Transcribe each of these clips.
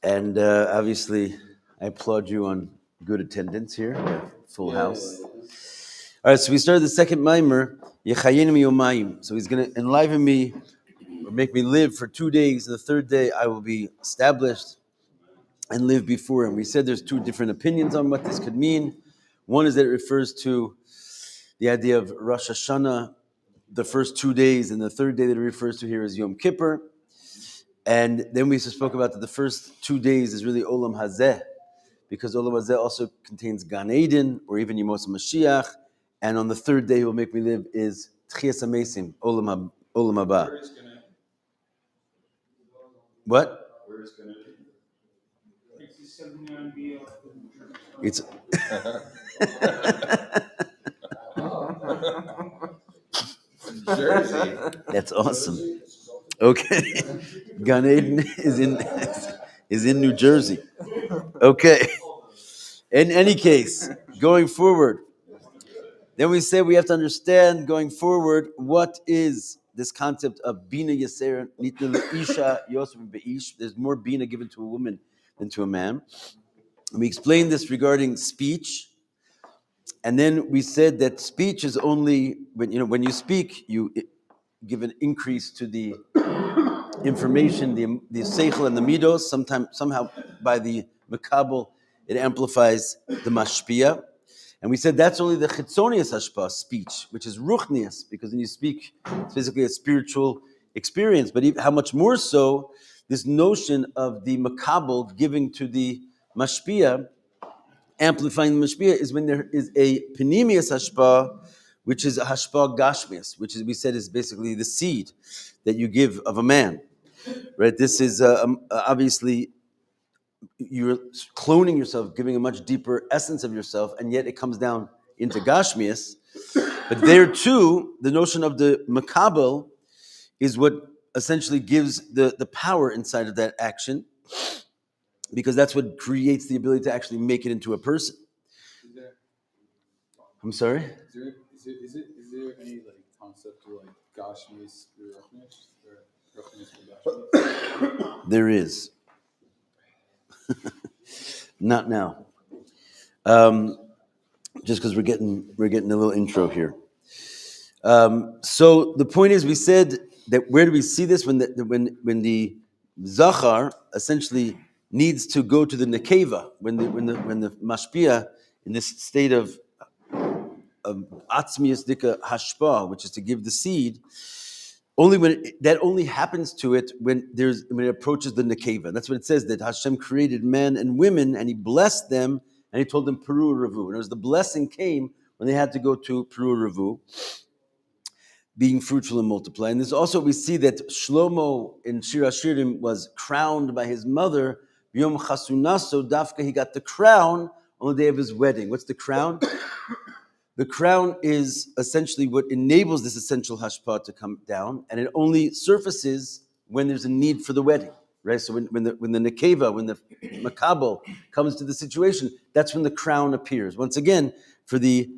And obviously, I applaud you on good attendance here. We have full house. All right, so we started the second mimer, Yechayenim Yomayim. So he's going to enliven me or make me live for 2 days. And the third day, I will be established and live before him. We said there's two different opinions on what this could mean. One is that it refers to the idea of Rosh Hashanah, the first 2 days, and the third day that it refers to here is Yom Kippur. And then we spoke about that the first 2 days is really Olam Hazeh, because Olam Hazeh also contains Gan Eden, or even Yemos Mashiach. And on the third day, He will make me live is Tchias HaMesim, Olam Haba. What? Where is going to be? It's Jersey. That's awesome. Okay, Gan Eden is in New Jersey. Okay. In any case, going forward, then we say we have to understand going forward what is this concept of Bina Yaser Nitna Isha Yosef Beish. There's more Bina given to a woman than to a man. And we explained this regarding speech. And then we said that speech is only when you speak, you give an increase to the information, the seichel and the midos. Somehow by the makabel, it amplifies the mashpia. And we said that's only the chitzonius hashpah, speech, which is ruchnius, because when you speak, it's physically a spiritual experience. But how much more so, this notion of the makabel giving to the mashpia, amplifying the mashpia, is when there is a penimius hashpah, which is a hashpah gashmius, which is, we said, is basically the seed that you give of a man. Right? This is obviously you're cloning yourself, giving a much deeper essence of yourself, and yet it comes down into Gashmias. But there too, the notion of the makabel is what essentially gives the power inside of that action, because that's what creates the ability to actually make it into a person. I'm sorry? Is there any like concept to like Gashmis or Ruchnis or Gashmis? There is. Not now. Just because we're getting a little intro here. So the point is, we said that where do we see this when the zachar essentially needs to go to the nekeva, when the mashpia in this state of atzmius dika hashpa, which is to give the seed. Only that only happens to it when it approaches the nekeva. That's what it says, that Hashem created men and women, and He blessed them, and He told them Peru Revu. And it was the blessing came when they had to go to Peru Revu, being fruitful and multiply. And this also we see that Shlomo in Shir Hashirim was crowned by his mother. Yom Chasunaso Dafka, he got the crown on the day of his wedding. What's the crown? The crown is essentially what enables this essential hashpah to come down, and it only surfaces when there's a need for the wedding, right? So when the nekeva, when the makabel comes to the situation, that's when the crown appears. Once again, for the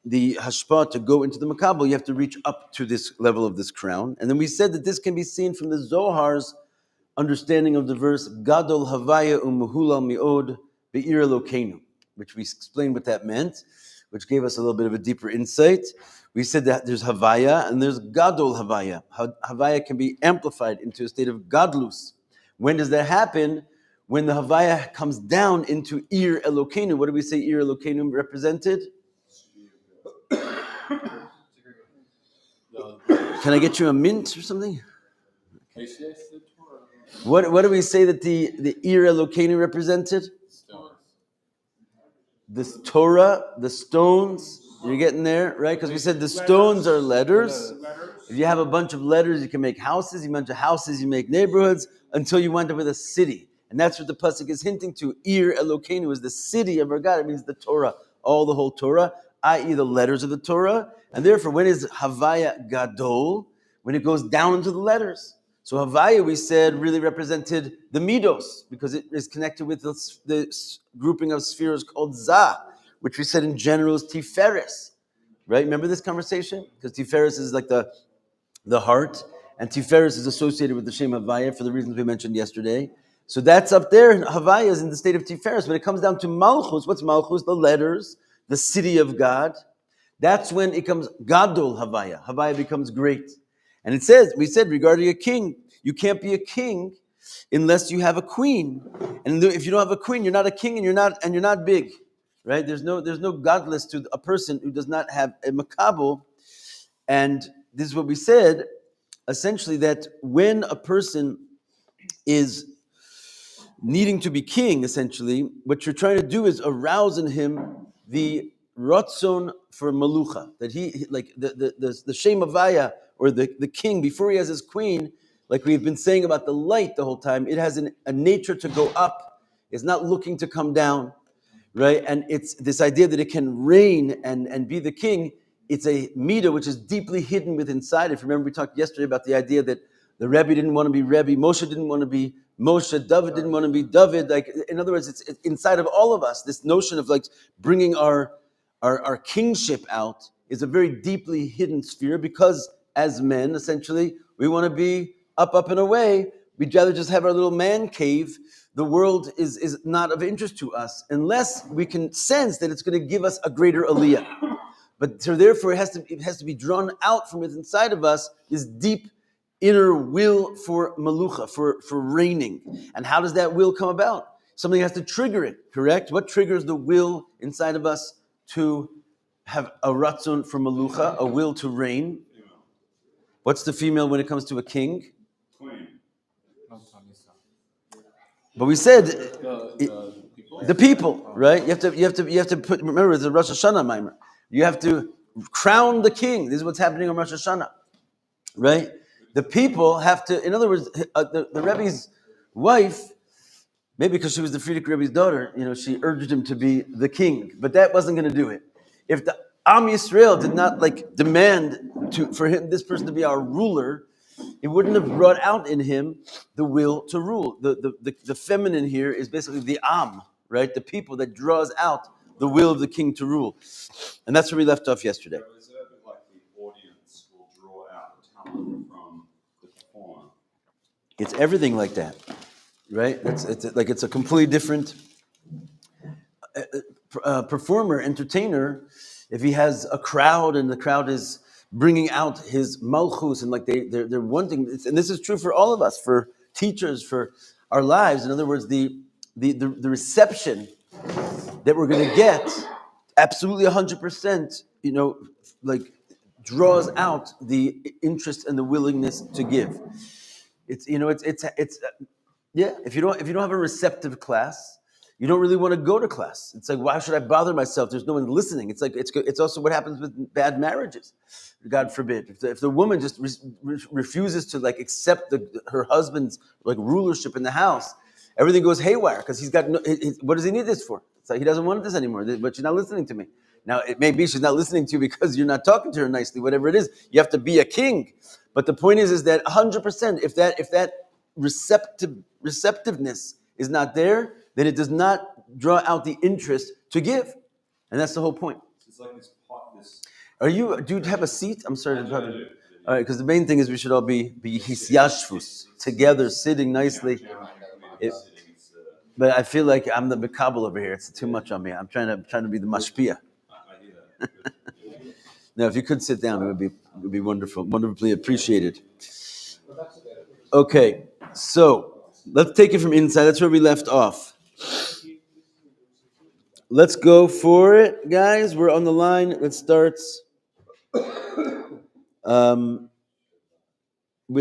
hashpah to go into the makabel, you have to reach up to this level of this crown. And then we said that this can be seen from the Zohar's understanding of the verse Gadol Havaya Umuhulal Mi'od Be'ir Elokeinu, which we explained what that meant, which gave us a little bit of a deeper insight. We said that there's Havaya and there's Gadol Havaya. Havaya can be amplified into a state of Gadlus. When does that happen? When the Havaya comes down into Ir Elokeinu. What do we say Ir Elokeinu represented? Can I get you a mint or something? What do we say that the Ir Elokeinu represented? This Torah, the stones, you're getting there, right? Because we said the stones are letters. If you have a bunch of letters, you can make houses. You bunch of houses, you make neighborhoods, until you wind up with a city. And that's what the pasuk is hinting to. Ir Elokeinu is the city of our God. It means the Torah, the whole Torah, i.e. the letters of the Torah. And therefore, when is Havaya Gadol? When it goes down into the letters. So Havaya, we said, really represented the Midos, because it is connected with the grouping of spheres called Zah, which we said in general is Tiferes. Right? Remember this conversation? Because Tiferes is like the heart, and Tiferes is associated with the Shem Havaya for the reasons we mentioned yesterday. So that's up there. Havaya is in the state of Tiferes. When it comes down to Malchus, what's Malchus? The letters, the city of God. That's when it comes Gadol Havaya. Havaya becomes great. And it says, we said regarding a king, you can't be a king unless you have a queen. And if you don't have a queen, you're not a king and you're not big. Right? There's no godless to a person who does not have a makabel. And this is what we said, essentially, that when a person is needing to be king, essentially, what you're trying to do is arouse in him the ratzon for malucha, that he like the shem avaya, or the king, before he has his queen, like we've been saying about the light the whole time, it has a nature to go up. It's not looking to come down, right? And it's this idea that it can reign and be the king. It's a midah which is deeply hidden within inside. If you remember, we talked yesterday about the idea that the Rebbe didn't want to be Rebbe, Moshe didn't want to be Moshe, David didn't want to be David. Like, in other words, it's inside of all of us. This notion of like bringing our kingship out is a very deeply hidden sphere, because as men, essentially, we want to be up and away. We'd rather just have our little man cave. The world is not of interest to us unless we can sense that it's going to give us a greater aliyah. But so therefore, it has to be drawn out from within inside of us, this deep inner will for malucha, for reigning. And how does that will come about? Something has to trigger it, correct? What triggers the will inside of us to have a ratzon for malucha, a will to reign? What's the female when it comes to a king? Queen. But we said the people, right? You have to put. Remember, it's a Rosh Hashanah mimer. You have to crown the king. This is what's happening on Rosh Hashanah, right? The people have to. In other words, the Rebbe's wife, maybe because she was the Frierdiker Rebbe's daughter, she urged him to be the king, but that wasn't going to do it. If the Am Yisrael did not demand for this person to be our ruler, it wouldn't have brought out in him the will to rule. The feminine here is basically the Am, right? The people that draws out the will of the king to rule. And that's where we left off yesterday. So is it a bit like the audience will draw out the talent from the performer? It's everything like that, right? It's a completely different performer, entertainer. If he has a crowd and the crowd is bringing out his malchus, and they're wanting, and this is true for all of us, for teachers, for our lives. In other words, the reception that we're going to get, absolutely 100%, draws out the interest and the willingness to give. If you don't have a receptive class, you don't really want to go to class. It's like, why should I bother myself? There's no one listening. It's like it's also what happens with bad marriages. God forbid. If the woman just refuses to accept her husband's rulership in the house, everything goes haywire, because he's got what does he need this for? It's like he doesn't want this anymore. But she's not listening to me. Now it may be she's not listening to you because you're not talking to her nicely. Whatever it is, you have to be a king. But the point is that 100%, if that receptiveness is not there, then it does not draw out the interest to give. And that's the whole point. It's like this pot, do you have a seat? I'm sorry. All right, because the main thing is we should all be hisyashvus, together, sitting nicely. But I feel like I'm the Mekabel over here. It's too much on me. I'm trying to be the mashpia. Now, if you could sit down, it would be wonderful, wonderfully appreciated. Okay, so let's take it from inside. That's where we left off. Let's go for it, guys. We're on the line. It starts with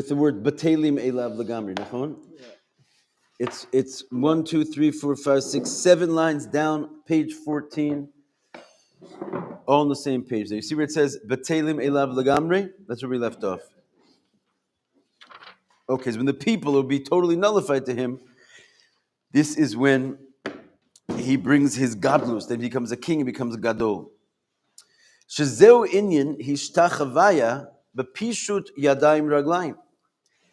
the word Batelim Elav Lagamri. Nachon? It's 1, 2, 3, 4, 5, 6, 7 lines down, page 14. All on the same page there. You see where it says Batelim Elav Lagamri? That's where we left off. Okay, so when the people will be totally nullified to him, this is when he brings his gadlus, then he becomes a king, he becomes a gadol. Shezeu inyan hishtachavaya bepishut yadayim raglayim.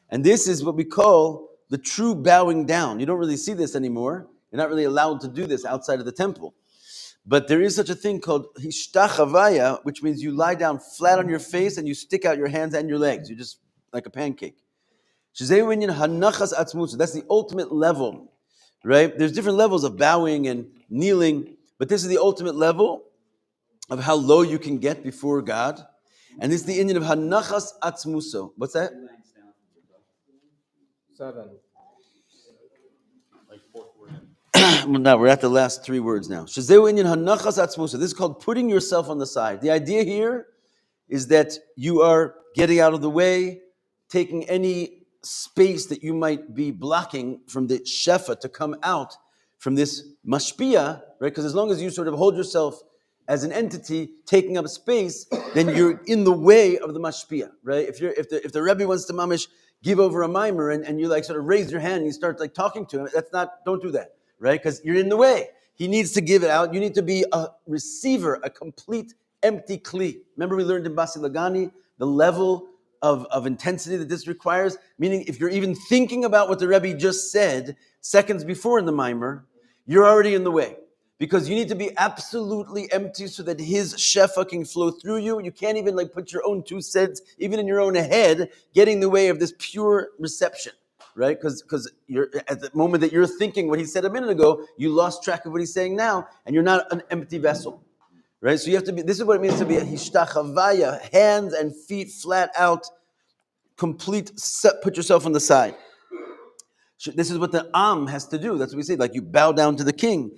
And this is what we call the true bowing down. You don't really see this anymore. You're not really allowed to do this outside of the temple. But there is such a thing called hishtachavaya, which means you lie down flat on your face and you stick out your hands and your legs. You're just like a pancake. Shezeu inyan hanachas atzmusa. That's the ultimate level right? There's different levels of bowing and kneeling, but this is the ultimate level of how low you can get before God. And this is the Indian of Hanachas Atzmuso. What's that? 7. Like fourth word in. Well, now we're at the last 3 words now. Shezeu Indian Hanachas Atzmuso. This is called putting yourself on the side. The idea here is that you are getting out of the way, taking any space that you might be blocking from the shefa to come out from this mashpia, right? Because as long as you sort of hold yourself as an entity taking up space, then you're in the way of the mashpia, right? If the Rebbe wants to mamish give over a mimer and you like sort of raise your hand and you start like talking to him, don't do that, right? Because you're in the way. He needs to give it out. You need to be a receiver, a complete empty kli. Remember we learned in Basi Lagani the level of intensity that this requires? Meaning if you're even thinking about what the Rebbe just said seconds before in the mimer, you're already in the way. Because you need to be absolutely empty so that his shefa can flow through you. You can't even like put your own 2 cents, even in your own head, getting in the way of this pure reception, right? Because you're at the moment that you're thinking what he said a minute ago, you lost track of what he's saying now, and you're not an empty vessel. Right, so you have to be. This is what it means to be a hishtachavaya, hands and feet flat out, complete. Put yourself on the side. This is what the am has to do. That's what we say. Like you bow down to the king.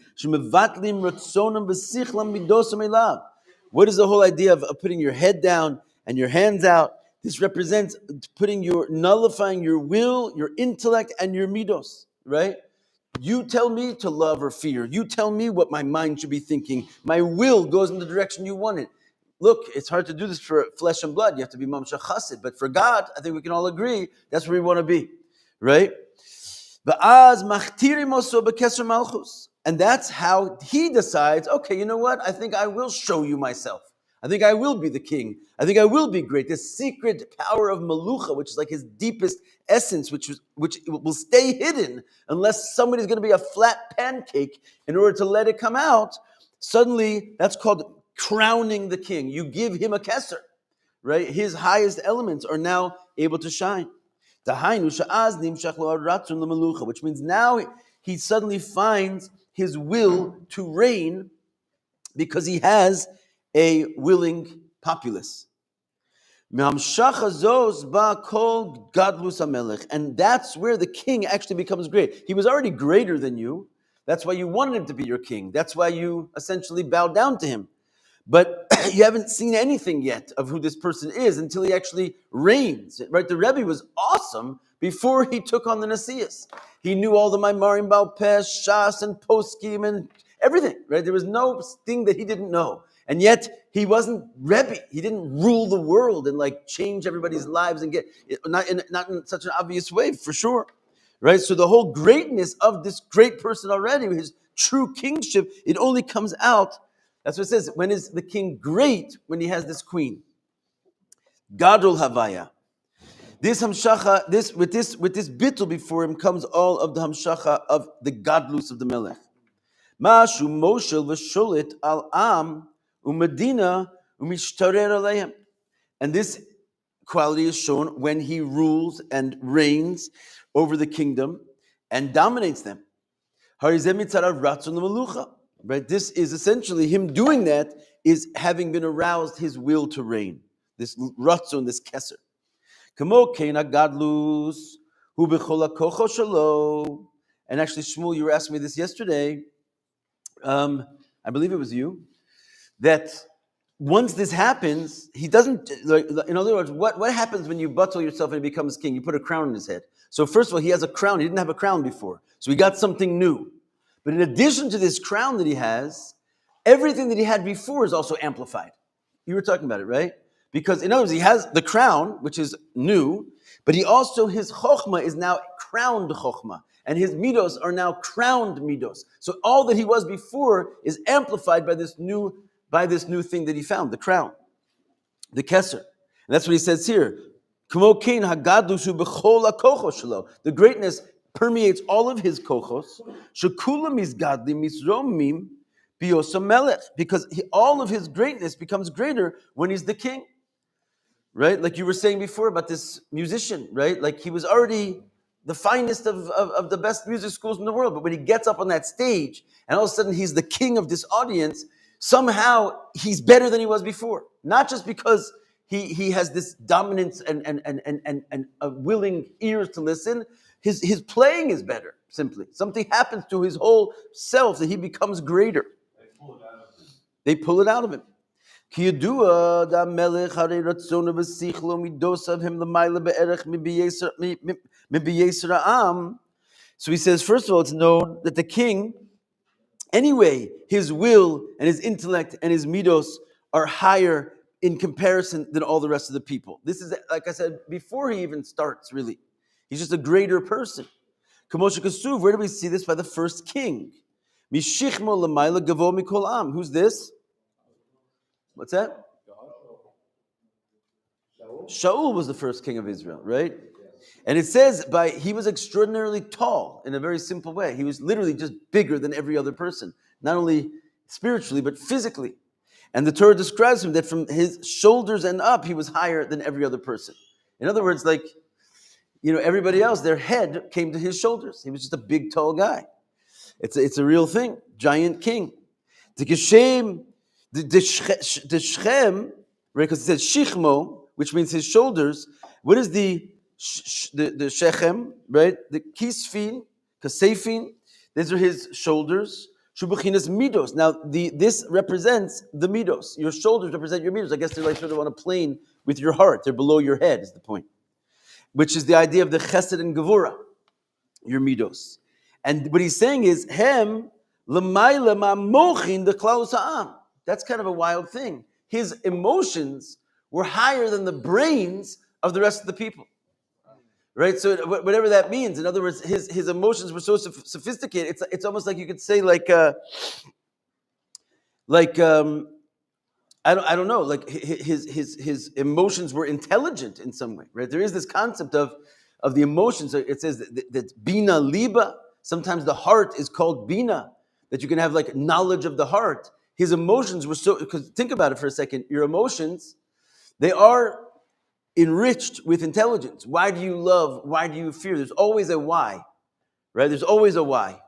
What is the whole idea of putting your head down and your hands out? This represents nullifying your will, your intellect, and your midos. Right. You tell me to love or fear. You tell me what my mind should be thinking. My will goes in the direction you want it. Look, it's hard to do this for flesh and blood. You have to be mamshach chassid. But for God, I think we can all agree that's where we want to be, right? And that's how he decides, okay, you know what? I think I will show you myself. I think I will be the king. I think I will be great. This secret power of Malucha, which is like his deepest essence, which will stay hidden unless somebody's going to be a flat pancake in order to let it come out. Suddenly, that's called crowning the king. You give him a keser, right? His highest elements are now able to shine. Which means now he suddenly finds his will to reign because he has a willing populace. And that's where the king actually becomes great. He was already greater than you. That's why you wanted him to be your king. That's why you essentially bowed down to him. But you haven't seen anything yet of who this person is until he actually reigns. Right? The Rebbe was awesome before he took on the Nasias. He knew all the Maimarim, Baal Pesh, Shas, and Poskim, and everything. Right? There was no thing that he didn't know. And yet, he wasn't Rebbe. He didn't rule the world and like change everybody's lives and get, not in such an obvious way, for sure. Right? So the whole greatness of this great person already, his true kingship, it only comes out. That's what it says. When is the king great? When he has this queen. Gadol Havaya. This hamshacha, with this bittul before him comes all of the hamshacha of the gadlus of the melech. Mashu moshel v'sholit al am u'medina u'mishtarer aleim. And this quality is shown when he rules and reigns over the kingdom and dominates them. Right? This is essentially him doing that is having been aroused his will to reign. This ratzon, this keser. And actually, Shmuel, you were asking me this yesterday. I believe it was you. That once this happens, he doesn't. Like, in other words, what happens when you buttle yourself and he becomes king? You put a crown on his head. So first of all, he has a crown. He didn't have a crown before. So he got something new. But in addition to this crown that he has, everything that he had before is also amplified. You were talking about it, right? Because in other words, he has the crown, which is new, but his chokhmah is now crowned chokhmah. And his midos are now crowned midos. So all that he was before is amplified by this new thing that he found, the crown, the keser. And that's what he says here. The greatness permeates all of his kochos. Because all of his greatness becomes greater when he's the king. Right? Like you were saying before about this musician, right? Like he was already the finest of the best music schools in the world. But when he gets up on that stage and all of a sudden he's the king of this audience, somehow he's better than he was before. Not just because he has this dominance and willing ears to listen. His playing is better, simply. Something happens to his whole self that he becomes greater. They pull it out of him. Ki yadua da melech harei ratzonu v'sichlo midosav him l'mayla be'erech mi b'yeser ha'am. So he says, first of all, it's known that the king, anyway, his will and his intellect and his midos are higher in comparison than all the rest of the people. This is, like I said, before he even starts, really. He's just a greater person. Kamosha Kasuv, where do we see this? By the first king. Mishichmo l'mayla gavo mikol am. Who's this? What's that? Shaul was the first king of Israel, right? And it says he was extraordinarily tall in a very simple way. He was literally just bigger than every other person, not only spiritually, but physically. And the Torah describes him that from his shoulders and up, he was higher than every other person. In other words, everybody else, their head came to his shoulders. He was just a big, tall guy. It's a real thing, giant king. The Shechem, right? Because it says Shichmo, which means his shoulders. What is the Shechem, right? The Kisfin, Kasefin. These are his shoulders. Shubuchinas midos. Now, this represents the midos. Your shoulders represent your midos. I guess they're like sort of on a plane with your heart. They're below your head, is the point. Which is the idea of the Chesed and Gevura, your midos. And what he's saying is, Hem l'mayla ma'mochin the klaus ha'am. That's kind of a wild thing. His emotions were higher than the brains of the rest of the people. Right? So whatever that means, in other words, his emotions were so sophisticated. It's almost like you could say I don't know, like his emotions were intelligent in some way, right? There is this concept of the emotions. It says that bina liba, sometimes the heart is called bina, that you can have like knowledge of the heart. His emotions were so, because think about it for a second, your emotions, they are enriched with intelligence. Why do you love? Why do you fear? There's always a why, right? There's always a why.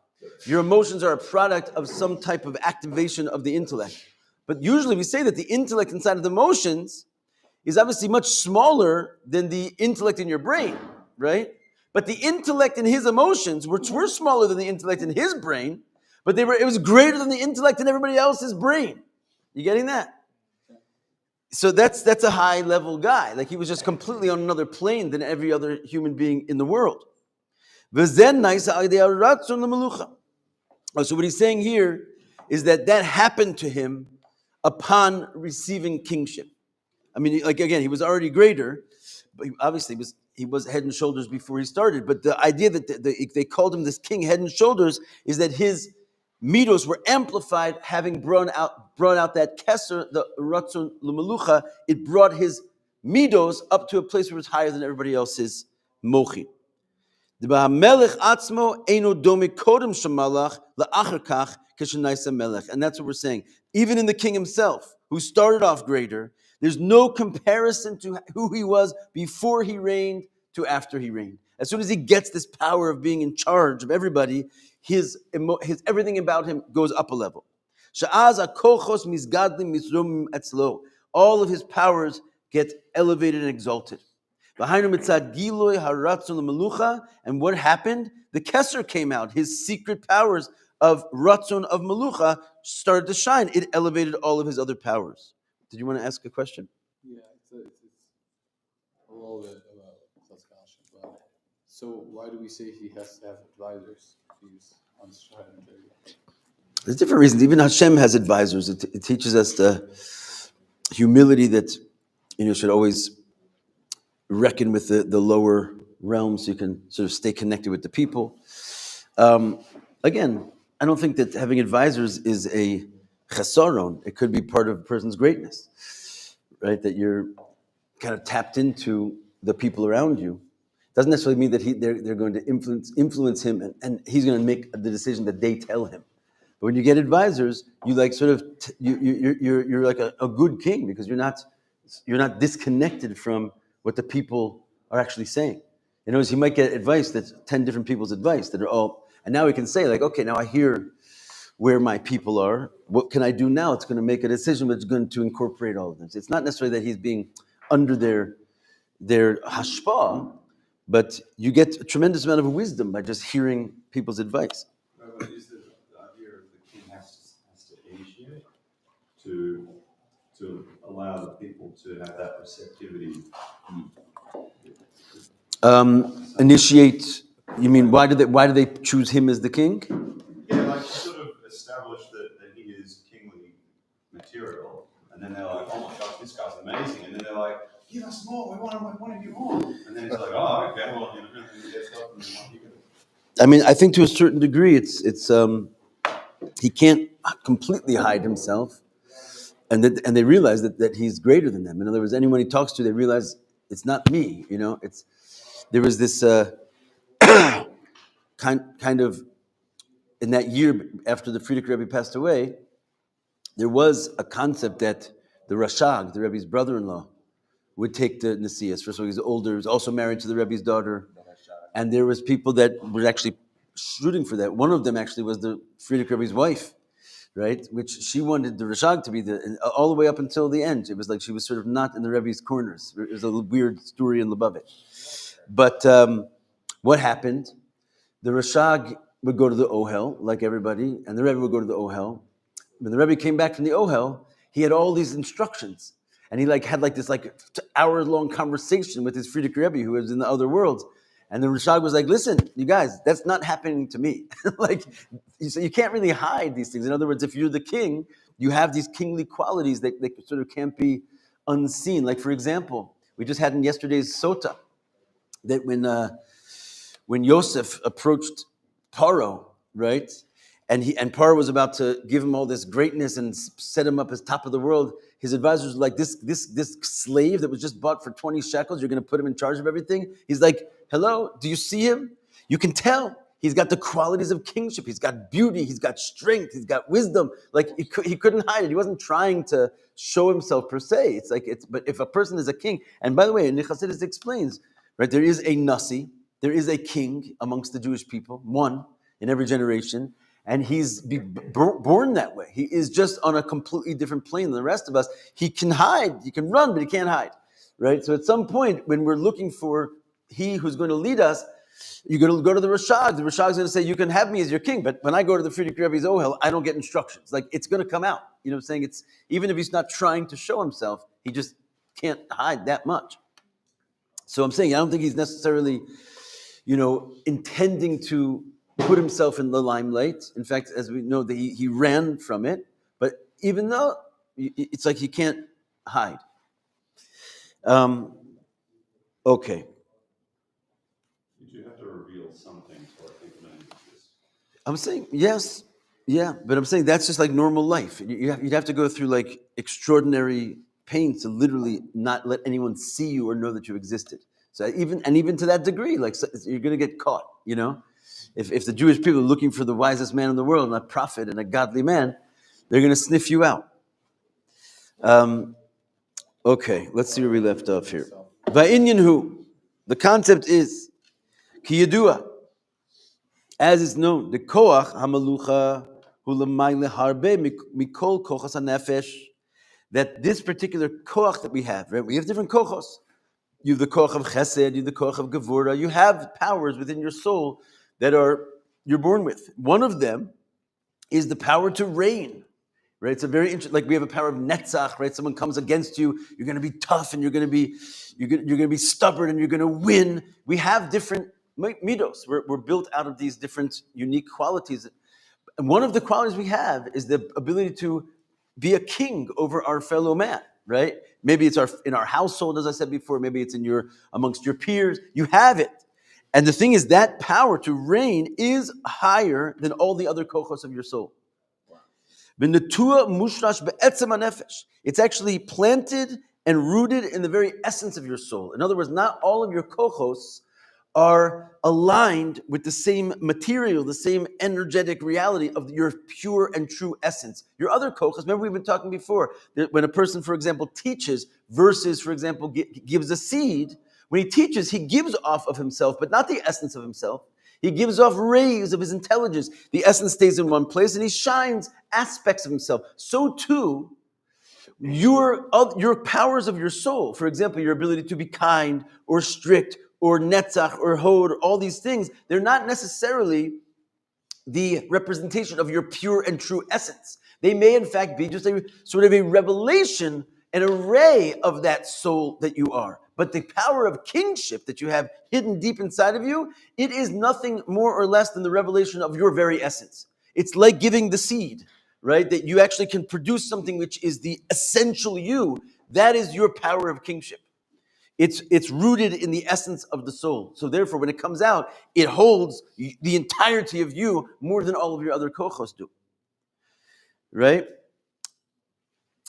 Your emotions are a product of some type of activation of the intellect. But usually we say that the intellect inside of the emotions is obviously much smaller than the intellect in your brain, right? But the intellect in his emotions were smaller than the intellect in his brain, but it was greater than the intellect in everybody else's brain. You getting that? So that's a high level guy. Like he was just completely on another plane than every other human being in the world. So what he's saying here is that happened to him upon receiving kingship. I mean, like again, he was already greater, but obviously he was head and shoulders before he started. But the idea that they called him this king head and shoulders is that his midos were amplified, having brought out that keser, the ratzon l'melucha. It brought his midos up to a place where it's higher than everybody else's mochin. And that's what we're saying. Even in the king himself, who started off greater, there's no comparison to who he was before he reigned to after he reigned. As soon as he gets this power of being in charge of everybody, his everything about him goes up a level. All of his powers get elevated and exalted. And what happened? The Keser came out. His secret powers of Ratzon of Melucha started to shine. It elevated all of his other powers. Did you want to ask a question? Yeah, it's a little bit about Tzadkasha, but so why do we say he has to have advisors if he's on Shai and Terry? There's different reasons. Even Hashem has advisors. It teaches us the humility that should always reckon with the lower realm, so you can sort of stay connected with the people. Again, I don't think that having advisors is a chesaron. It could be part of a person's greatness, right? That you're kind of tapped into the people around you. Doesn't necessarily mean that they're going to influence him, and he's going to make the decision that they tell him. But when you get advisors, you like sort of you're like a good king, because you're not disconnected from what the people are actually saying. In other words, he might get advice that's 10 different people's advice that are all, and now he can say like, okay, now I hear where my people are. What can I do now? It's going to make a decision that's going to incorporate all of them. So it's not necessarily that he's being under their hashpah, but you get a tremendous amount of wisdom by just hearing people's advice. But is the idea of the king has to initiate to allow the people to have that receptivity? Initiate. You mean why do they choose him as the king? Yeah, like sort of establish that he is kingly material, and then they're like, oh my gosh, this guy's amazing, and then they're like, give us more, we want you more, and then it's like, oh, okay, well, you know, and get stuff, and then you go. I mean, I think to a certain degree, it's he can't completely hide himself, and they realize that he's greater than them. In other words, anyone he talks to, they realize it's not me. You know, there was this kind of in that year after the Frierdiker Rebbe passed away, there was a concept that the Rashab, the Rebbe's brother-in-law, would take the Nesias. First of all, he was older. He was also married to the Rebbe's daughter. And there was people that were actually shooting for that. One of them actually was the Frierdiker Rebbe's wife, right? Which she wanted the Rashab to be all the way up until the end. It was like she was sort of not in the Rebbe's corners. It was a weird story in Lubavitch. But what happened? The Rashag would go to the Ohel, like everybody, and the Rebbe would go to the Ohel. When the Rebbe came back from the Ohel, he had all these instructions. And he had this hour-long conversation with his Frierdiker Rebbe, who was in the other world. And the Rashag was like, listen, you guys, that's not happening to me. So you can't really hide these things. In other words, if you're the king, you have these kingly qualities that sort of can't be unseen. Like, for example, we just had in yesterday's Sota, that when Yosef approached Paro, right? And Paro was about to give him all this greatness and set him up as top of the world. His advisors were like, this slave that was just bought for 20 shekels, you're going to put him in charge of everything? He's like, hello, do you see him? You can tell. He's got the qualities of kingship. He's got beauty. He's got strength. He's got wisdom. Like, he couldn't hide it. He wasn't trying to show himself per se. But if a person is a king, and by the way, Chassidus explains, right, there is a Nasi, there is a king amongst the Jewish people, one in every generation, and he's born that way. He is just on a completely different plane than the rest of us. He can hide, he can run, but he can't hide, right? So at some point, when we're looking for he who's going to lead us, you're going to go to the Rashag. The Rashag is going to say, you can have me as your king, but when I go to the Frierdiker Rebbe's Ohel, I don't get instructions. Like, it's going to come out. You know what I'm saying? It's, even if he's not trying to show himself, he just can't hide that much. So I'm saying, I don't think he's necessarily, intending to put himself in the limelight. In fact, as we know, that he ran from it. But even though it's like he can't hide. Okay. You do have to reveal something to let people know this. I'm saying yes, yeah, but I'm saying that's just like normal life. You'd have to go through like extraordinary pain to literally not let anyone see you or know that you existed. So even to that degree, like, so you're going to get caught. If the Jewish people are looking for the wisest man in the world, and a prophet and a godly man, they're going to sniff you out. Okay, let's see where we left off here. Va'inyanhu, the concept is ki yedua, as is known, the koach hamalucha hu l'mayle harbe mikol kochas hanefesh, that this particular koach that we have, right? We have different kochos. You have the koach of chesed, you have the koach of gevura. You have powers within your soul that you're born with. One of them is the power to reign, right? It's a very interesting. Like, we have a power of netzach, right? Someone comes against you, you're going to be tough, and you're going to be stubborn, and you're going to win. We have different midos. We're built out of these different unique qualities, and one of the qualities we have is the ability to be a king over our fellow man, right? Maybe it's in our household, as I said before. Maybe it's amongst your peers. You have it. And the thing is, that power to reign is higher than all the other kochos of your soul. It's actually planted and rooted in the very essence of your soul. In other words, not all of your kochos are aligned with the same material, the same energetic reality of your pure and true essence. Your other kochos, remember we've been talking before, that when a person, for example, teaches versus, for example, gives a seed, When he teaches, he gives off of himself, but not the essence of himself. He gives off rays of his intelligence. The essence stays in one place, and he shines aspects of himself. So too, your powers of your soul, for example, your ability to be kind or strict or netzach or hod, all these things, they're not necessarily the representation of your pure and true essence. They may in fact be just a sort of a revelation, an array of that soul that you are. But the power of kingship that you have hidden deep inside of you, it is nothing more or less than the revelation of your very essence. It's like giving the seed, right? That you actually can produce something which is the essential you. That is your power of kingship. It's rooted in the essence of the soul. So therefore, when it comes out, it holds the entirety of you more than all of your other kochos do. Right?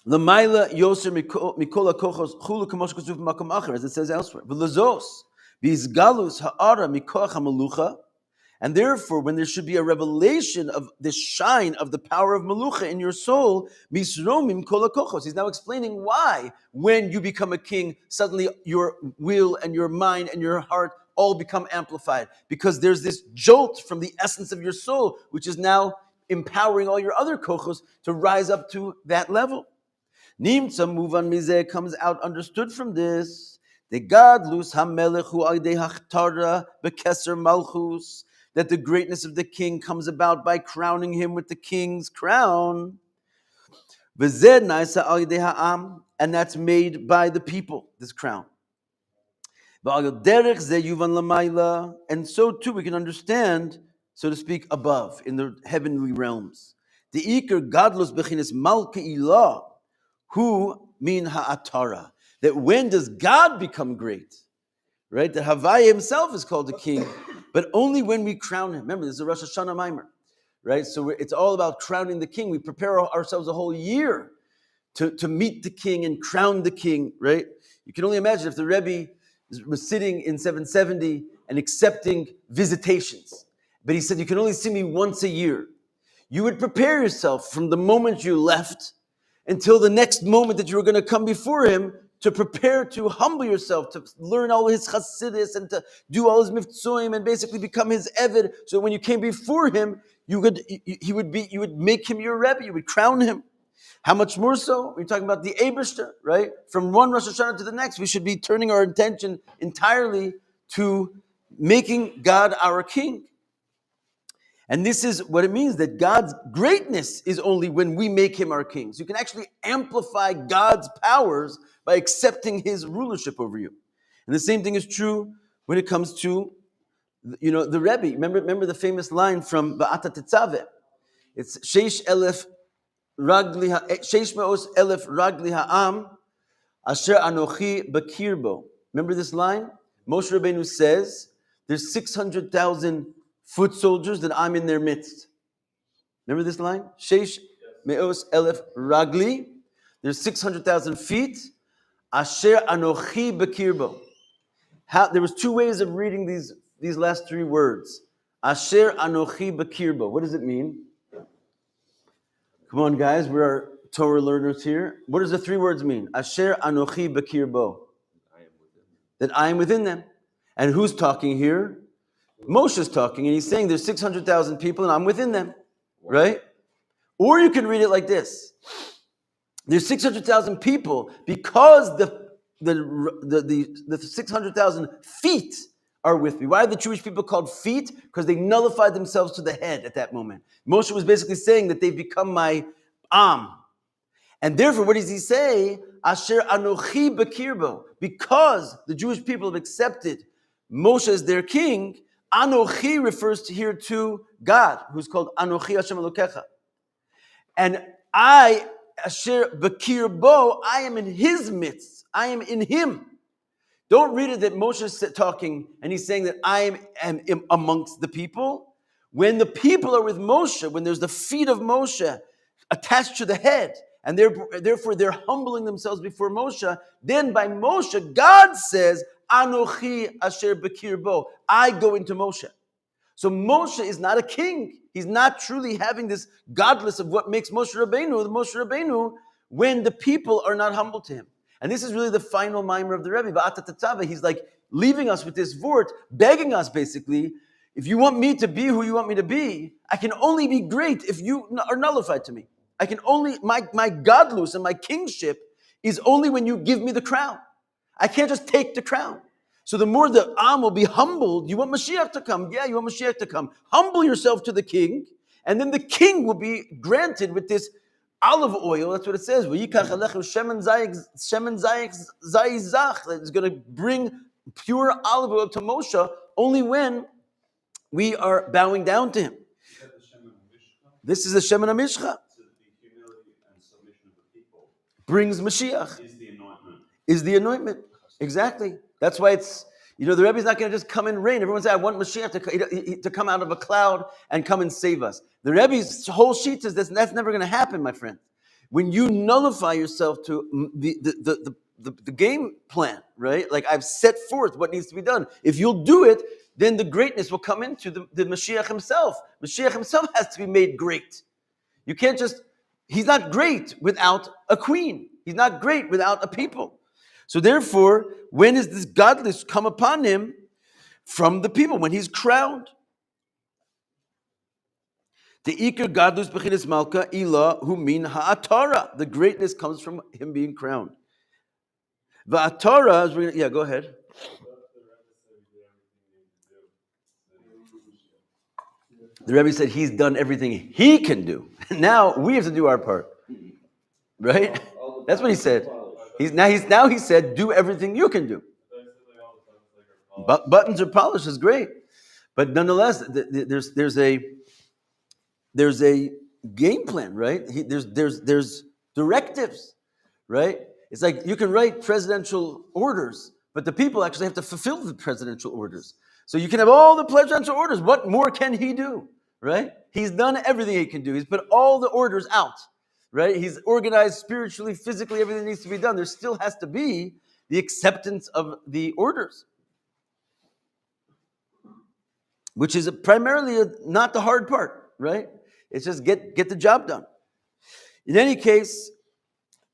L'mayla yoser mikola kochos chulu kamosh kasuv b'makom acher, as it says elsewhere. V'lazos v'izgalus ha'ara mikoach ha'malucha. And therefore, when there should be a revelation of the shine of the power of Malucha in your soul, misromim kol hakochos. He's now explaining why, when you become a king, suddenly your will and your mind and your heart all become amplified. Because there's this jolt from the essence of your soul, which is now empowering all your other kochos to rise up to that level. Nimtza muvan mizeh comes out understood from this. The gadlus hamelech hu aydei hachtara bekeser malchus. That the greatness of the king comes about by crowning him with the king's crown. And that's made by the people, this crown. And so too we can understand, so to speak, above, in the heavenly realms. The Iker Gadlus Bechinis Malka Ilah, who mean ha'atara. That when does God become great? Right? That Havaya himself is called a king, but only when we crown him. Remember, this is a Rosh Hashanah Maimer, right? So it's all about crowning the king. We prepare ourselves a whole year to meet the king and crown the king, right? You can only imagine if the Rebbe was sitting in 770 and accepting visitations, but he said, you can only see me once a year. You would prepare yourself from the moment you left until the next moment that you were going to come before him, to prepare to humble yourself, to learn all his Chassidus and to do all his mivtzoim and basically become his eved. So when you came before him, you would make him your Rebbe, you would crown him. How much more so? We're talking about the Eibishter, right? From one Rosh Hashanah to the next, we should be turning our attention entirely to making God our king. And this is what it means, that God's greatness is only when we make him our king. So you can actually amplify God's powers by accepting his rulership over you. And the same thing is true when it comes to, the Rebbe. Remember the famous line from Ba'ata Tetzaveh. It's Sheish Me'os Elef Ragli Ha'am Asher Anochi Bakirbo. Remember this line? Moshe Rabbeinu says, there's 600,000 foot soldiers that I'm in their midst. Remember this line? Sheish Me'os Elef Ragli. There's 600,000 feet. Asher Anochi Bakirbo. There was two ways of reading these last three words. Asher Anochi Bakirbo. What does it mean? Come on, guys. We're Torah learners here. What does the three words mean? Asher Anochi Bakirbo. That I am within them. And who's talking here? Moshe's talking, and he's saying there's 600,000 people and I'm within them, right? Or you can read it like this. There's 600,000 people because the 600,000 feet are with me. Why are the Jewish people called feet? Because they nullified themselves to the head at that moment. Moshe was basically saying that they've become my am. And therefore, what does he say? Asher Anochi Bakirbo. Because the Jewish people have accepted Moshe as their king, Anochi refers here to God, who's called Anochi Hashem Elokecha. And I, Asher Bakirbo, I am in his midst. I am in him. Don't read it that Moshe is talking and he's saying that I am amongst the people. When the people are with Moshe, when there's the feet of Moshe attached to the head, and therefore they're humbling themselves before Moshe, then by Moshe, God says, Anochi Asher Bakirbo, I go into Moshe. So Moshe is not a king. He's not truly having this godless of what makes Moshe Rabbeinu when the people are not humble to him. And this is really the final mimer of the Rebbe. Va'atatatava, he's like leaving us with this vort, begging us basically, if you want me to be who you want me to be, I can only be great if you are nullified to me. I can only, my godless and my kingship is only when you give me the crown. I can't just take the crown. So the more the Am will be humbled, you want Mashiach to come. Yeah, you want Mashiach to come. Humble yourself to the king, and then the king will be granted with this olive oil. That's what it says. It's going to bring pure olive oil to Moshe only when we are bowing down to him. This is the Shemen HaMishcha. So the humility and submission of the people Brings Mashiach. is the anointment. Is the anointment. Exactly. That's why it's, the Rebbe's not going to just come and reign. Everyone say, I want Mashiach to come out of a cloud and come and save us. The Rebbe's whole sheet says that's never going to happen, my friend. When you nullify yourself to the game plan, right? Like I've set forth what needs to be done. If you'll do it, then the greatness will come into the Mashiach himself. Mashiach himself has to be made great. You can't just, he's not great without a queen. He's not great without a people. So therefore, when is this godless come upon him? From the people, when he's crowned. The Iker godless bechinas malka ila hu min ha'atara. The greatness comes from him being crowned. Va'atara, go ahead. The Rebbe said he's done everything he can do. Now we have to do our part. Right? That's what he said. He said, do everything you can do. But buttons are polished is great. But nonetheless, there's a game plan, right? There's directives, right? It's like you can write presidential orders, but the people actually have to fulfill the presidential orders. So you can have all the presidential orders. What more can he do, right? He's done everything he can do. He's put all the orders out, right? He's organized spiritually, physically, everything needs to be done. There still has to be the acceptance of the orders, which is primarily not the hard part, right? It's just get the job done. In any case,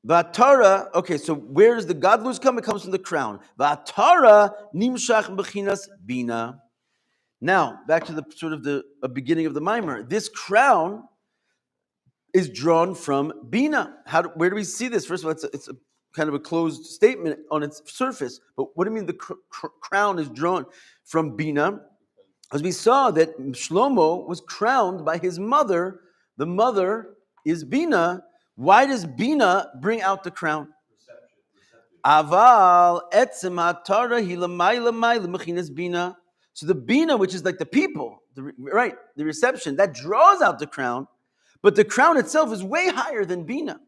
Vatara, okay, so where does the godless come? It comes from the crown. Vatara nimshach bechinas bina. Now, back to the sort of the beginning of the mimer. This crown is drawn from bina. Where do we see this? First of all, it's a kind of a closed statement on its surface. But what do you mean the crown is drawn from bina? As we saw that Shlomo was crowned by his mother. The mother is bina. Why does bina bring out the crown? Aval etzem hatara hilamayla mayla mechinas bina. So the bina, which is like the people, the reception, that draws out the crown, but the crown itself is way higher than bina.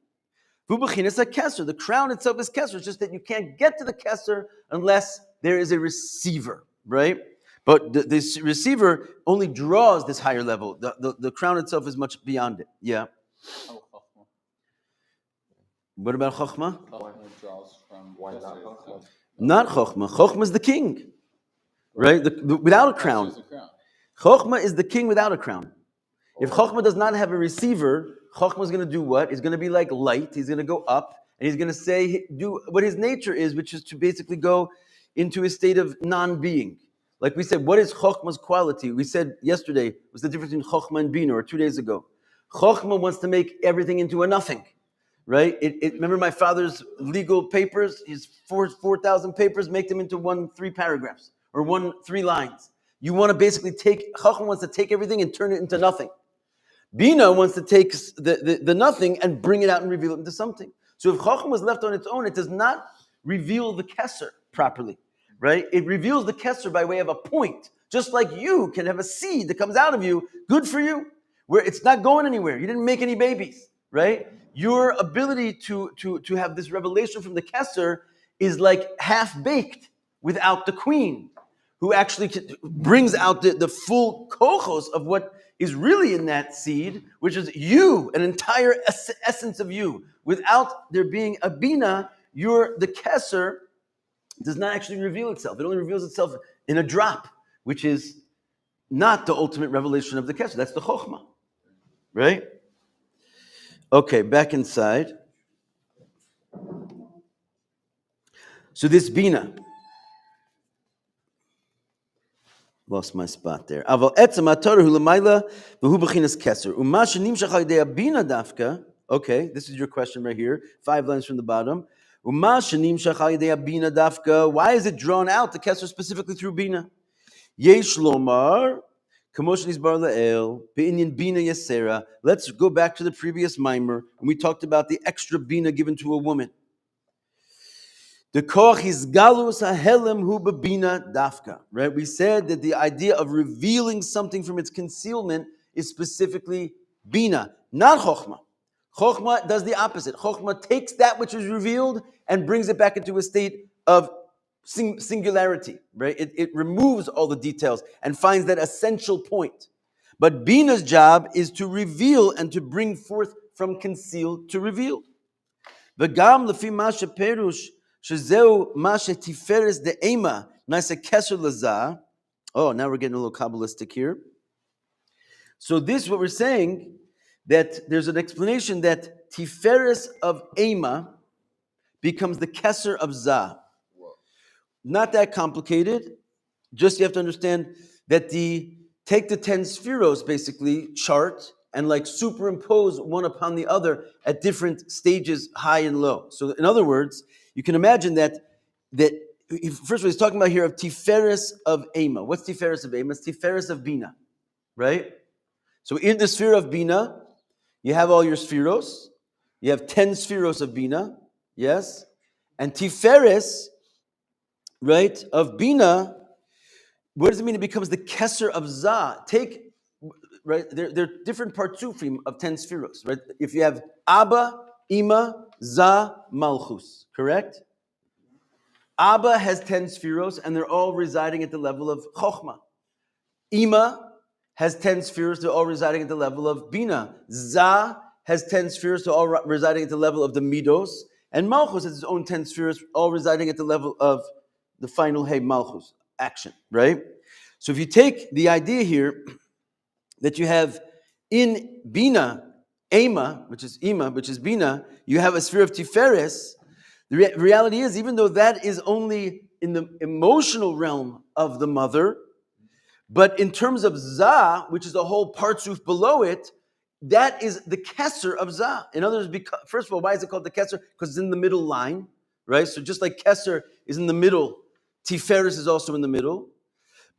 Vu bechinas hakeser. The crown itself is keser. It's just that you can't get to the keser unless there is a receiver, right? But this receiver only draws this higher level. The crown itself is much beyond it. Yeah. What about Chokhmah? Not Chokhmah. Chokhmah is the king, right? Without a crown. Chokhmah is the king without a crown. If Chokhmah does not have a receiver, Chokhmah is going to do what? He's going to be like light. He's going to go up, and he's going to do what his nature is, which is to basically go into a state of non-being. Like we said, what is Chokhmah's quality? We said yesterday, what's the difference between Chokhmah and Bina, or 2 days ago? Chokhmah wants to make everything into a nothing. Right? Remember my father's legal papers, his 4,000 papers, make them into 3 paragraphs or 3 lines. You want to basically Chacham wants to take everything and turn it into nothing. Bina wants to take the nothing and bring it out and reveal it into something. So if Chacham was left on its own, it does not reveal the Keser properly, right? It reveals the Keser by way of a point. Just like you can have a seed that comes out of you, good for you, where it's not going anywhere. You didn't make any babies, right? Your ability to have this revelation from the Keser is like half-baked without the queen, who actually brings out the full kochos of what is really in that seed, which is you, an entire essence of you. Without there being a bina, the Keser does not actually reveal itself. It only reveals itself in a drop, which is not the ultimate revelation of the Keser. That's the Chokhmah, right? Okay, back inside. So this bina, lost my spot there. Aval etzem haTorah hu l'mayla v'hu b'chinas keser. Uma shenimshach al yedei bina dafka. Okay, this is your question right here. 5 lines from the bottom. Uma shenimshach al yedei bina dafka. Why is it drawn out, the keser, specifically through bina? Yesh lomar kamosh nizbar la'el be'inyan bina yasera. Let's go back to the previous mimer, and we talked about the extra bina given to a woman. The koach is galus hahelem hu bebina dafka. Right? We said that the idea of revealing something from its concealment is specifically bina, not chokhmah. Chokhmah does the opposite. Chokhmah takes that which is revealed and brings it back into a state of singularity. Right? It removes all the details and finds that essential point. But bina's job is to reveal and to bring forth from concealed to revealed. V'gam lefi ma sheperush shezeu ma shetiferes de'ema na'aseh keser lazah. Oh, now we're getting a little Kabbalistic here. So this, what we're saying, that there's an explanation that tiferes of ema becomes the keser of zah. Not that complicated. Just you have to understand that take the 10 spheros, basically, chart, and like superimpose one upon the other at different stages, high and low. So in other words, you can imagine that first of all, he's talking about here of Tiferes of Ema. What's Tiferes of Ema? It's Tiferes of Bina, right? So in the sphere of Bina, you have all your spheros. You have 10 spheros of Bina, yes? And Tiferes, right, of Bina, what does it mean? It becomes the Keser of Zah. Right, there are different partsufim of 10 spheros, right? If you have Abba, Ima, Zah, Malchus, correct? Abba has 10 spheros, and they're all residing at the level of Chokhmah. Ima has 10 spheros, they're all residing at the level of Bina. Zah has 10 spheros, they're all residing at the level of the Midos. And Malchus has its own 10 spheres, all residing at the level of the final Hey Malchus, action, right? So if you take the idea here that you have in Bina, Ema, which is Bina, you have a sphere of Tiferes. The reality is, even though that is only in the emotional realm of the mother, but in terms of Zah, which is a whole partsuf below it, that is the Keser of Zah. In other words, first of all, why is it called the Keser? Because it's in the middle line, right? So just like Keser is in the middle, Tiferes is also in the middle.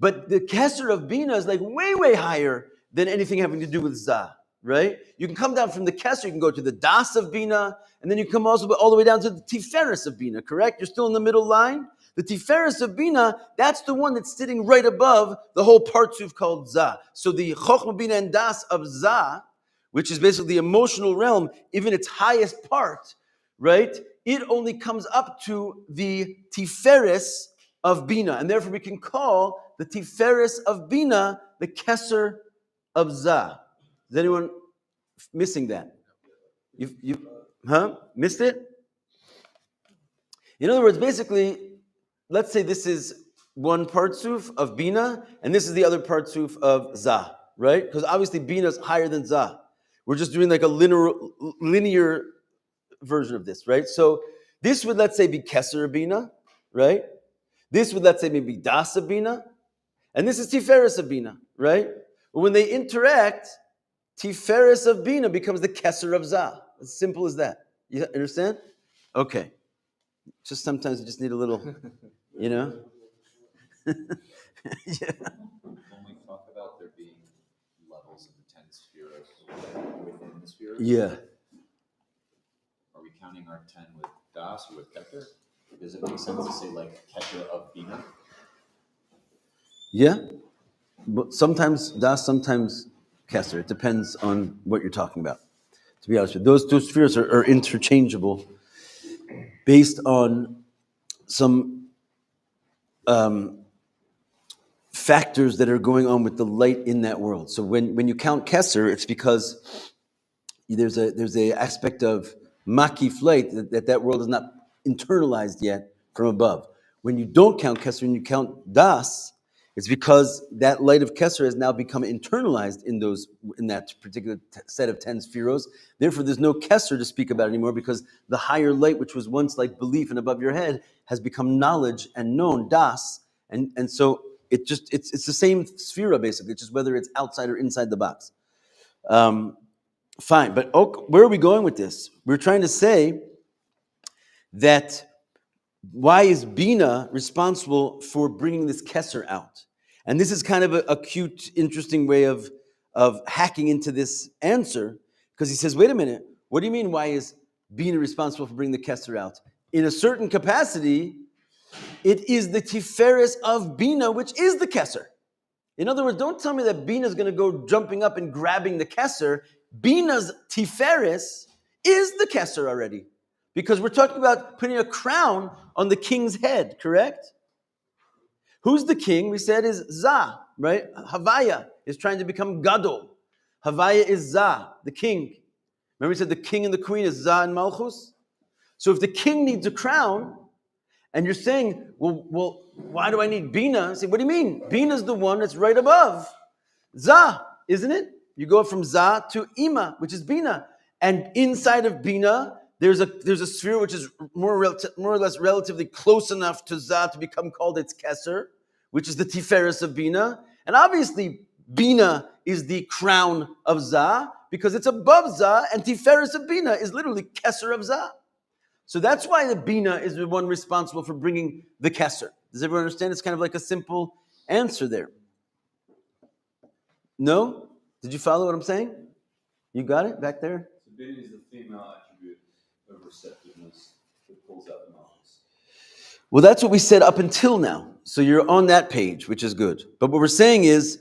But the Keser of Bina is like way, way higher than anything having to do with Zah, right? You can come down from the Keser, you can go to the Das of Bina, and then you come also all the way down to the Tiferes of Bina, correct? You're still in the middle line. The Tiferes of Bina, that's the one that's sitting right above the whole partsuf called Zah. So the Chokhmah, Bina, and Das of Zah, which is basically the emotional realm, even its highest part, right? It only comes up to the Tiferes of Bina, and therefore we can call the Tiferes of Bina the Keser of Zah. Is anyone missing that? Missed it? In other words, basically, let's say this is one partsuf of Bina, and this is the other partsuf of Zah, right? Because obviously Bina is higher than Zah. We're just doing like a linear version of this, right? So this would, let's say, be Keser Bina, right? This would, let's say, maybe Das Bina, and this is Tiferes of Bina, right? But when they interact, Tiferes of Bina becomes the Keser of Zah. As simple as that. You understand? Okay. Just sometimes you just need a little, you know? Yeah. When we talk about there being levels of the 10 spheres within the sphere, Yeah. are we counting our 10 with Das or with Keter? Does it make sense to say like Keter of Bina? Yeah. But sometimes Das, sometimes Keser. It depends on what you're talking about. To be honest with you, those two spheres are interchangeable based on some factors that are going on with the light in that world. So when you count Keser, it's because there's a aspect of makif light that world is not internalized yet from above. When you don't count Keser and you count Das, It's because that light of Kesser has now become internalized in that particular set of 10 spheros. Therefore, there's no Kesser to speak about anymore because the higher light, which was once like belief and above your head, has become knowledge and known, das. And so it's the same sphera basically, it's just whether it's outside or inside the box. Fine, but where are we going with this? We're trying to say that why is Bina responsible for bringing this Kesser out? And this is kind of a cute, interesting way of hacking into this answer, because he says, wait a minute, what do you mean, why is Bina responsible for bringing the Kesser out? In a certain capacity, it is the Tiferes of Bina, which is the Kesser. In other words, don't tell me that Bina is going to go jumping up and grabbing the Kesser. Bina's Tiferes is the Kesser already. Because we're talking about putting a crown on the king's head, correct? Who's the king? We said is Za, right? Havaya is trying to become Gadol. Havaya is Za, the king. Remember we said the king and the queen is Za and Malchus? So if the king needs a crown, and you're saying, well, why do I need Bina? I say, what do you mean? Bina's the one that's right above Za, isn't it? You go from Za to Ima, which is Bina. And inside of Bina, there's a sphere which is more or less relatively close enough to Za to become called its Kesser, which is the Tiferes of Bina. And obviously, Bina is the crown of Za because it's above Za, and Tiferes of Bina is literally Kesser of Za. So that's why the Bina is the one responsible for bringing the Kesser. Does everyone understand? It's kind of like a simple answer there. No? Did you follow what I'm saying? You got it back there? So Bina is the female attribute of receptiveness that pulls out the Malchus. Well, that's what we said up until now. So you're on that page, which is good. But what we're saying is,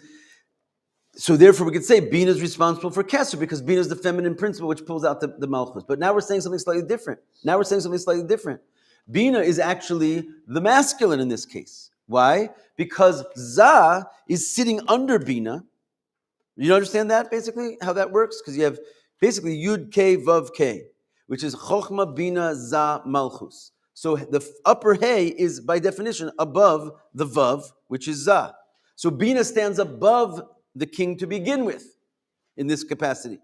so therefore we could say Bina is responsible for Kesser because Bina is the feminine principle which pulls out the Malchus. But now we're saying something slightly different. Bina is actually the masculine in this case. Why? Because Za is sitting under Bina. You understand that basically, how that works? Because you have basically Yud K Vav K, which is Chochma Bina Za Malchus. So the upper Hey is by definition above the Vav, which is Za. So Bina stands above the king to begin with in this capacity.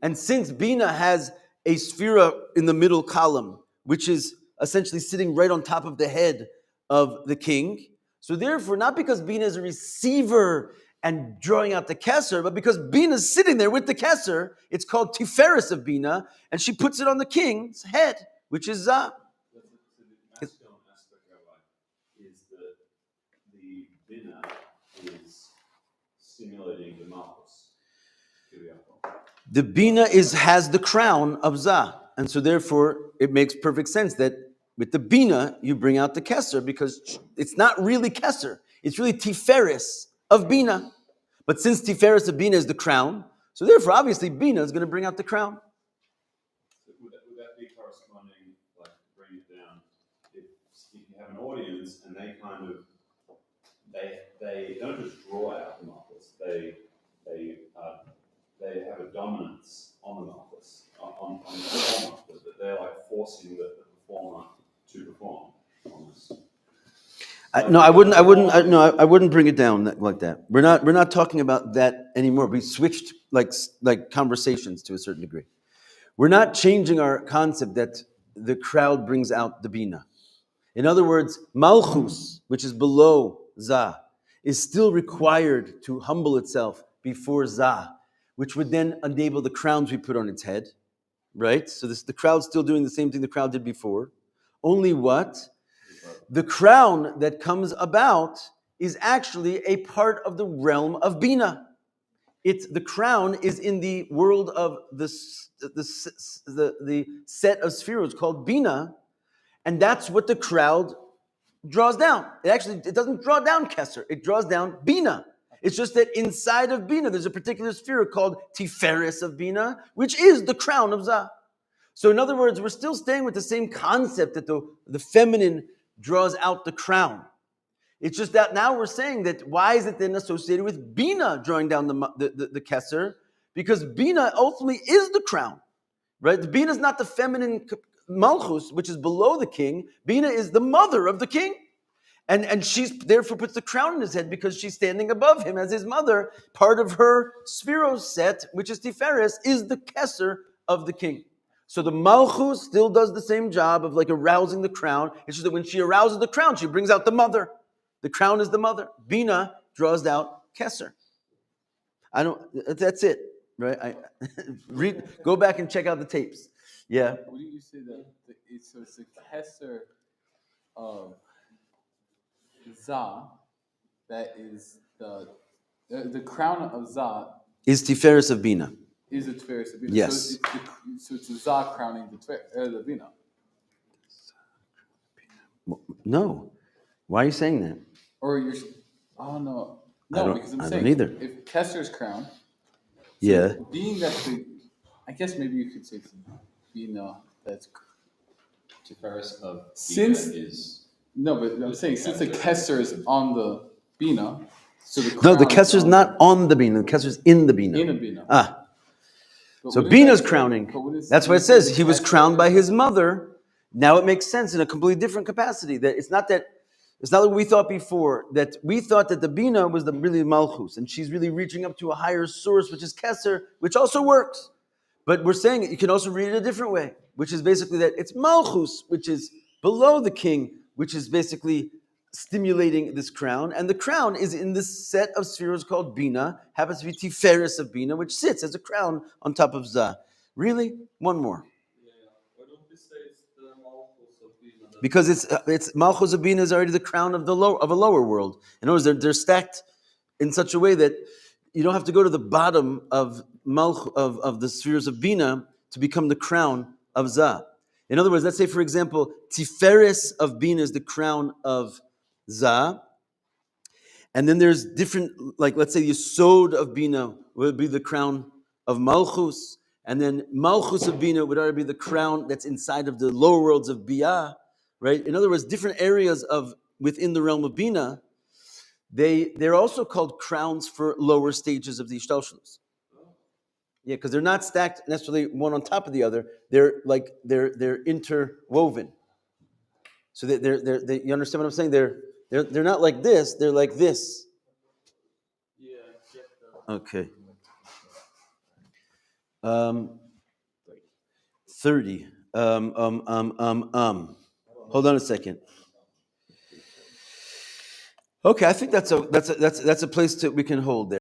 And since Bina has a sphera in the middle column, which is essentially sitting right on top of the head of the king, so therefore, not because Bina is a receiver and drawing out the Kesser, but because Bina is sitting there with the Kesser, it's called Tiferes of Bina, and she puts it on the king's head, which is Za. So the masculine aspect, Rabbi, is that the Bina is stimulating the Malchus. The Bina has the crown of Za, and so therefore it makes perfect sense that with the Bina you bring out the Kesser because it's not really Kesser, it's really Tiferes of Bina. But since Tiferes of Bina is the crown, so therefore obviously Bina is going to bring out the crown. So would that be corresponding, like bring it down, if you have an audience and they kind of, they don't just draw out the Malchus, they have a dominance on the Malchus, on the performer, that they're like forcing the performer to perform on this. I wouldn't bring it down like that. We're not talking about that anymore. We switched like conversations to a certain degree. We're not changing our concept that the crowd brings out the Bina. In other words, Malchus, which is below Za, is still required to humble itself before Za, which would then enable the crowns we put on its head, right? So the crowd's still doing the same thing the crowd did before. Only what? The crown that comes about is actually a part of the realm of Bina. The crown is in the world of the set of spheres called Bina, and that's what the crowd draws down. It doesn't draw down Kesser, it draws down Bina. It's just that inside of Bina, there's a particular sphere called Tiferes of Bina, which is the crown of Za. So in other words, we're still staying with the same concept that the feminine draws out the crown. It's just that now we're saying that why is it then associated with Bina drawing down the Kesser? Because Bina ultimately is the crown, right? Bina is not the feminine Malchus, which is below the king. Bina is the mother of the king. And she therefore puts the crown on his head because she's standing above him as his mother. Part of her spheros set, which is Tiferes, is the Keser of the king. So the Malchus still does the same job of like arousing the crown. It's just that when she arouses the crown, she brings out the mother. The crown is the mother. Bina draws out Keser. That's it, right? Go back and check out the tapes. Yeah. What do you say that it's a Kesser of Za that is the crown of Za Is Tiferes of Bina. is a Tiferes of Bina. Yes. So it's a Za crowning the Bina. No. Why are you saying that? Or you're, oh no. No, I don't- because I'm I saying don't either. if Kesser's crown, Yeah. being that I guess maybe you could say it's Bina that's Tiferes of Since- Bina is no, but I'm saying since the Kesser is on the Bina, so the No, the crown is Keser's not on the Bina. The Keser's in the Bina. in a Bina. Ah, But so what does Bina's that say? crowning. But what is- That's why it what says is he was Kesser? crowned by his mother. Now it makes sense in a completely different capacity. That it's not like we thought before. That we thought that the Bina was the really Malchus, and she's really reaching up to a higher source, which is Keser, which also works. But we're saying you can also read it a different way, which is basically that it's Malchus, which is below the king, which is basically stimulating this crown. And the crown is in this set of spheres called Bina, happens to be Tiferes of Bina, which sits as a crown on top of Za. Really? One more. Why don't we say it's the Malchus of Bina? Because it's Malchus of Bina is already the crown of a lower world. In other words, they're stacked in such a way that you don't have to go to the bottom of the spheres of Bina to become the crown of Za. In other words, let's say, for example, Tiferes of Bina is the crown of Za, and then there's different, like let's say the Yesod of Bina would be the crown of Malchus, and then Malchus of Bina would already be the crown that's inside of the lower worlds of Bia, right? In other words, different areas of within the realm of Bina, they're also called crowns for lower stages of the Ishtalshalos. Yeah, because they're not stacked necessarily one on top of the other. They're interwoven. So they you understand what I'm saying? They're not like this. They're like this. Yeah, get that. Okay. 30. Hold on a second. Okay, I think that's a place we can hold there.